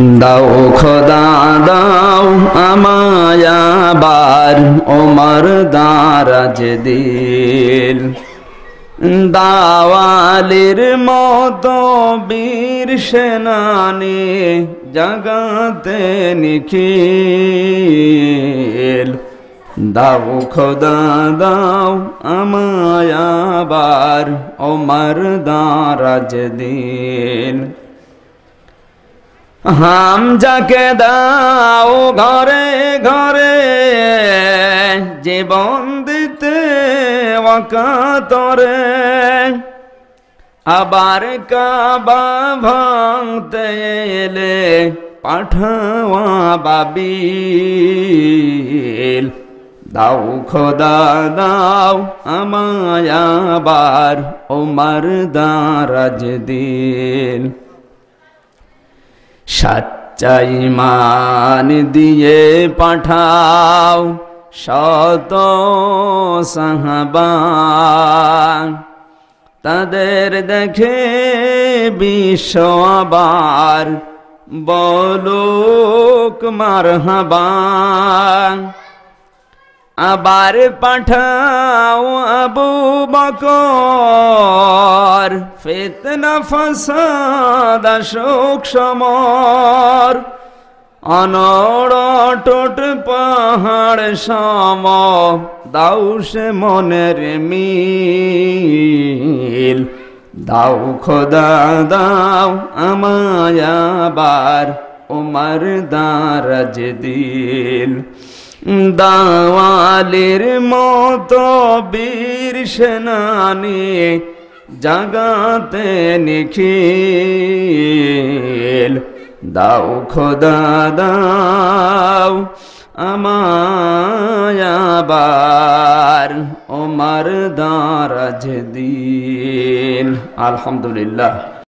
দাও খোদা দাও আমায় আবার ওমর দারাজ দিল। দাওয়ালির মতো বীর সেনানি জাগাতে নিখিল। দাও খোদা দাও আমায় আবার ওমর দারাজ দিল। হামজাকে দাও ঘরে ঘরে জীবন দিতে ওয়াকাতরে। আবার কাবা ভাঙতে এলে পাঠাওয়া বাবিল। দাও খোদা দাও আমায় আবার ওমর দারাজ দিল। সচ্চা ঈমান দিয়ে পাঠাও শত সাহাবা। তাদের দেখে বিশ্ব আবার বলুক মারহাবা। আবার পাঠাও আবু বকর ফিতনা ফাসাদ শোক সমর। অনড় পাহাড় সম দাও সে মনের মিল। দাও খোদা দাও আমায় আবার ওমর দারাজ দিল। দাওয়ালির মতো বীর সেনানি জাগাতে নিখিল। দাও খোদা দাও আমায় আবার ওমর দারাজ দিল। আলহামদুলিল্লাহ।